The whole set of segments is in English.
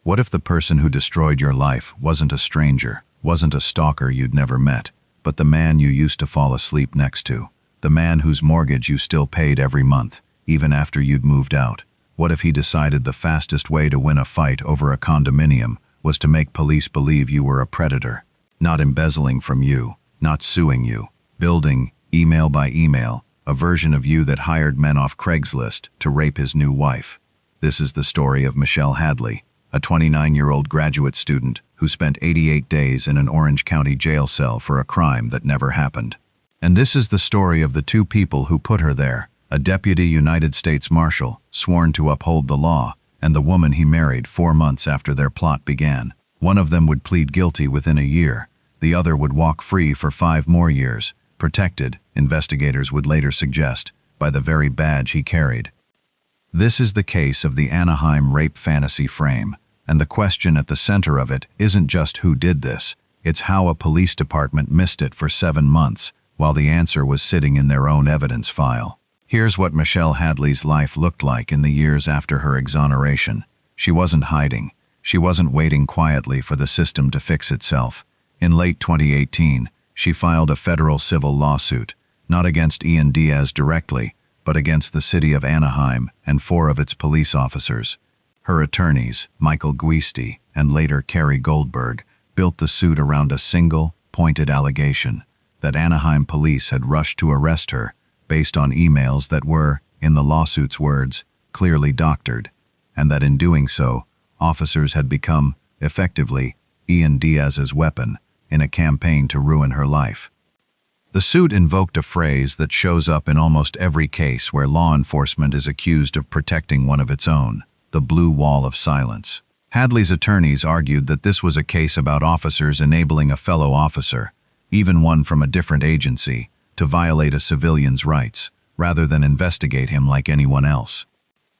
What if the person who destroyed your life wasn't a stranger, wasn't a stalker you'd never met, but the man you used to fall asleep next to, the man whose mortgage you still paid every month, even after you'd moved out? What if he decided the fastest way to win a fight over a condominium was to make police believe you were a predator, not embezzling from you, not suing you, building, email by email, a version of you that hired men off Craigslist to rape his new wife? This is the story of Michelle Hadley, a 29-year-old graduate student who spent 88 days in an Orange County jail cell for a crime that never happened. And this is the story of the two people who put her there, a deputy United States Marshal, sworn to uphold the law, and the woman he married 4 months after their plot began. One of them would plead guilty within a year. The other would walk free for 5 more years, protected, investigators would later suggest, by the very badge he carried. This is the case of the Anaheim rape fantasy frame, and the question at the center of it isn't just who did this, it's how a police department missed it for 7 months, while the answer was sitting in their own evidence file. Here's what Michelle Hadley's life looked like in the years after her exoneration. She wasn't hiding. She wasn't waiting quietly for the system to fix itself. In late 2018, she filed a federal civil lawsuit, not against Ian Diaz directly, but against the city of Anaheim and 4 of its police officers. Her attorneys, Michael Guisti and later Kerry Goldberg, built the suit around a single, pointed allegation that Anaheim police had rushed to arrest her based on emails that were, in the lawsuit's words, clearly doctored, and that in doing so, officers had become, effectively, Ian Diaz's weapon in a campaign to ruin her life. The suit invoked a phrase that shows up in almost every case where law enforcement is accused of protecting one of its own, the blue wall of silence. Hadley's attorneys argued that this was a case about officers enabling a fellow officer, even one from a different agency, to violate a civilian's rights, rather than investigate him like anyone else.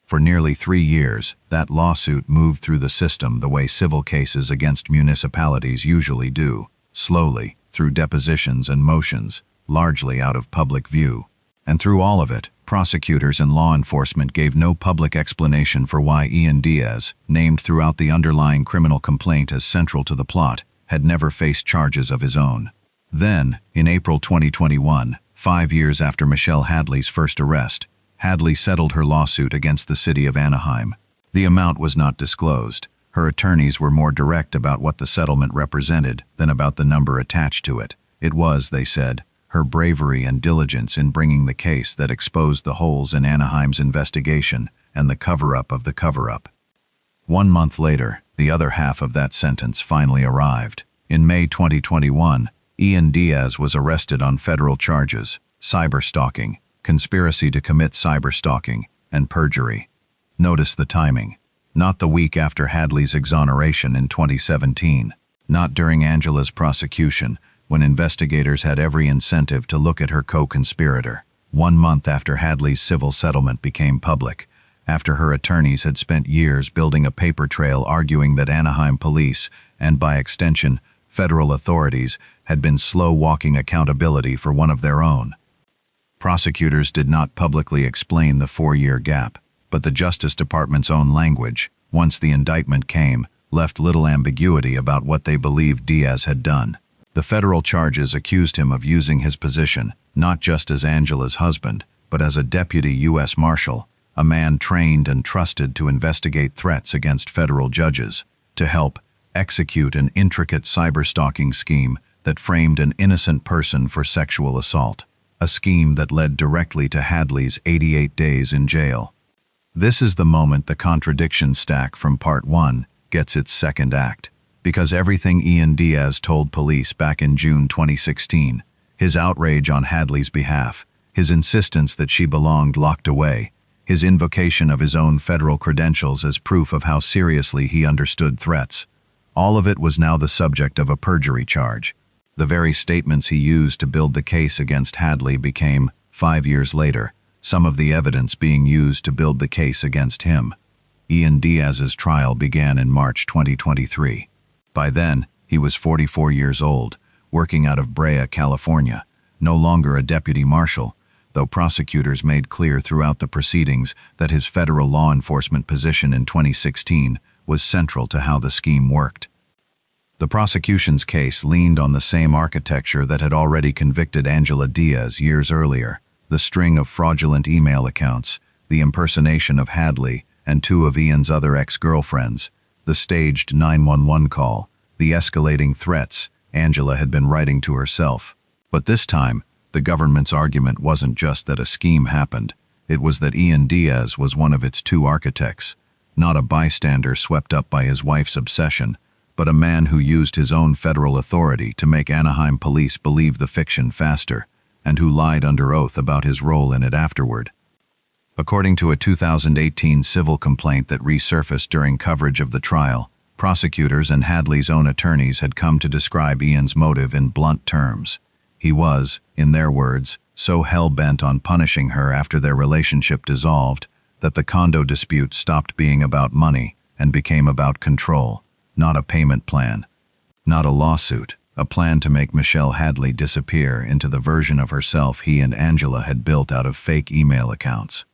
For nearly 3 years, that lawsuit moved through the system the way civil cases against municipalities usually do, slowly, through depositions and motions, largely out of public view. And through all of it, prosecutors and law enforcement gave no public explanation for why Ian Diaz, named throughout the underlying criminal complaint as central to the plot, had never faced charges of his own. Then, in April 2021, 5 years after Michelle Hadley's first arrest, Hadley settled her lawsuit against the city of Anaheim. The amount was not disclosed. Her attorneys were more direct about what the settlement represented than about the number attached to it. It was, they said, her bravery and diligence in bringing the case that exposed the holes in Anaheim's investigation and the cover-up of the cover-up. 1 month later, the other half of that sentence finally arrived. In May 2021, Ian Diaz was arrested on federal charges, cyberstalking, conspiracy to commit cyberstalking, and perjury. Notice the timing. Not the week after Hadley's exoneration in 2017, not during Angela's prosecution, when investigators had every incentive to look at her co-conspirator. 1 month after Hadley's civil settlement became public, after her attorneys had spent years building a paper trail arguing that Anaheim police, and by extension, federal authorities, had been slow-walking accountability for one of their own. Prosecutors did not publicly explain the 4-year gap, but the Justice Department's own language, once the indictment came, left little ambiguity about what they believed Diaz had done. The federal charges accused him of using his position, not just as Angela's husband, but as a deputy U.S. Marshal, a man trained and trusted to investigate threats against federal judges, to help execute an intricate cyberstalking scheme that framed an innocent person for sexual assault, a scheme that led directly to Hadley's 88 days in jail. This is the moment the contradiction stack from Part 1 gets its second act, because everything Ian Diaz told police back in June 2016, his outrage on Hadley's behalf, his insistence that she belonged locked away, his invocation of his own federal credentials as proof of how seriously he understood threats, all of it was now the subject of a perjury charge. The very statements he used to build the case against Hadley became, 5 years later, some of the evidence being used to build the case against him. Ian Diaz's trial began in March 2023. By then, he was 44 years old, working out of Brea, California, no longer a deputy marshal, though prosecutors made clear throughout the proceedings that his federal law enforcement position in 2016 was central to how the scheme worked. The prosecution's case leaned on the same architecture that had already convicted Angela Diaz years earlier: the string of fraudulent email accounts, the impersonation of Hadley and two of Ian's other ex-girlfriends, the staged 911 call, the escalating threats Angela had been writing to herself. But this time, the government's argument wasn't just that a scheme happened, it was that Ian Diaz was one of its two architects, not a bystander swept up by his wife's obsession, but a man who used his own federal authority to make Anaheim police believe the fiction faster, and who lied under oath about his role in it afterward. According to a 2018 civil complaint that resurfaced during coverage of the trial, prosecutors and Hadley's own attorneys had come to describe Ian's motive in blunt terms. He was, in their words, so hell-bent on punishing her after their relationship dissolved that the condo dispute stopped being about money and became about control, not a payment plan, not a lawsuit, a plan to make Michelle Hadley disappear into the version of herself he and Angela had built out of fake email accounts.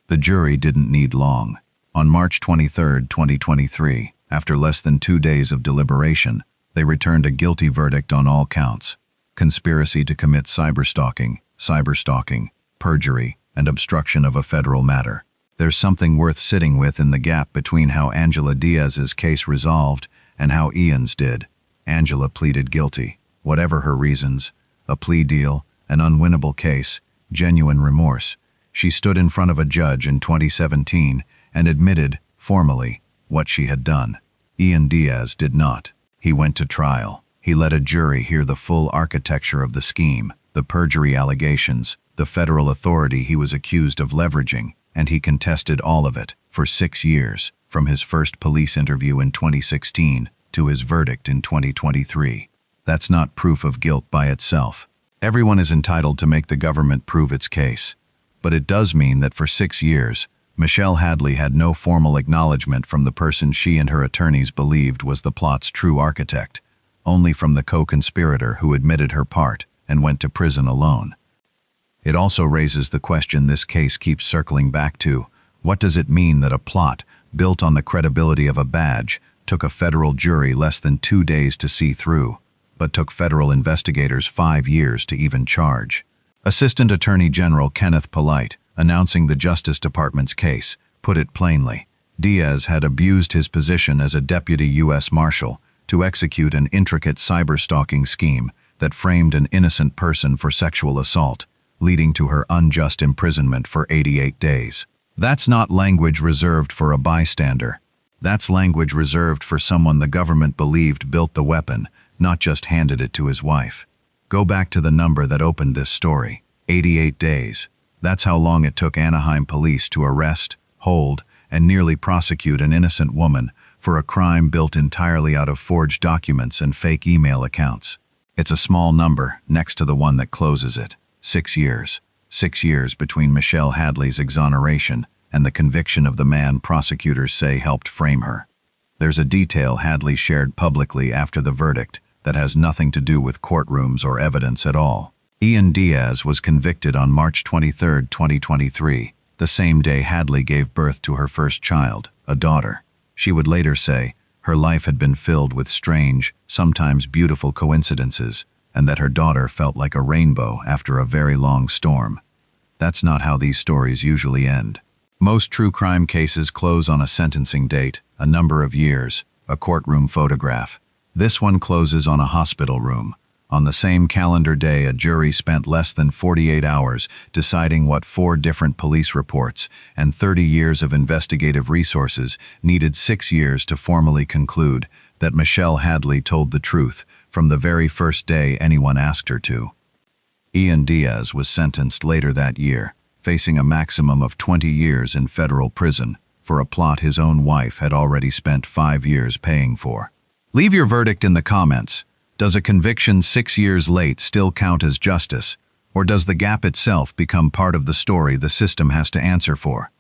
The jury didn't need long. On March 23, 2023, after less than 2 days of deliberation, they returned a guilty verdict on all counts: conspiracy to commit cyberstalking, perjury, and obstruction of a federal matter. There's something worth sitting with in the gap between how Angela Diaz's case resolved and how Ian's did. Angela pleaded guilty, whatever her reasons: a plea deal, an unwinnable case, genuine remorse. She stood in front of a judge in 2017 and admitted, formally, what she had done. Ian Diaz did not. He went to trial. He let a jury hear the full architecture of the scheme, the perjury allegations, the federal authority he was accused of leveraging, and he contested all of it for 6 years, from his first police interview in 2016 to his verdict in 2023. That's not proof of guilt by itself. Everyone is entitled to make the government prove its case. But it does mean that for 6 years, Michelle Hadley had no formal acknowledgement from the person she and her attorneys believed was the plot's true architect, only from the co-conspirator who admitted her part and went to prison alone. It also raises the question this case keeps circling back to: what does it mean that a plot, built on the credibility of a badge, took a federal jury less than 2 days to see through, but took federal investigators 5 years to even charge? Assistant Attorney General Kenneth Polite, announcing the Justice Department's case, put it plainly: Diaz had abused his position as a deputy U.S. Marshal to execute an intricate cyberstalking scheme that framed an innocent person for sexual assault, leading to her unjust imprisonment for 88 days. That's not language reserved for a bystander. That's language reserved for someone the government believed built the weapon, not just handed it to his wife. Go back to the number that opened this story: 88 days. That's how long it took Anaheim police to arrest, hold, and nearly prosecute an innocent woman for a crime built entirely out of forged documents and fake email accounts. It's a small number next to the one that closes it: 6 years. 6 years between Michelle Hadley's exoneration and the conviction of the man prosecutors say helped frame her. There's a detail Hadley shared publicly after the verdict that has nothing to do with courtrooms or evidence at all. Ian Diaz was convicted on March 23, 2023, the same day Hadley gave birth to her first child, a daughter. She would later say her life had been filled with strange, sometimes beautiful coincidences, and that her daughter felt like a rainbow after a very long storm. That's not how these stories usually end. Most true crime cases close on a sentencing date, a number of years, a courtroom photograph. This one closes on a hospital room. On the same calendar day, a jury spent less than 48 hours deciding what 4 different police reports and 30 years of investigative resources needed 6 years to formally conclude that Michelle Hadley told the truth from the very first day anyone asked her to. Ian Diaz was sentenced later that year, facing a maximum of 20 years in federal prison for a plot his own wife had already spent 5 years paying for. Leave your verdict in the comments. Does a conviction 6 years late still count as justice, or does the gap itself become part of the story the system has to answer for?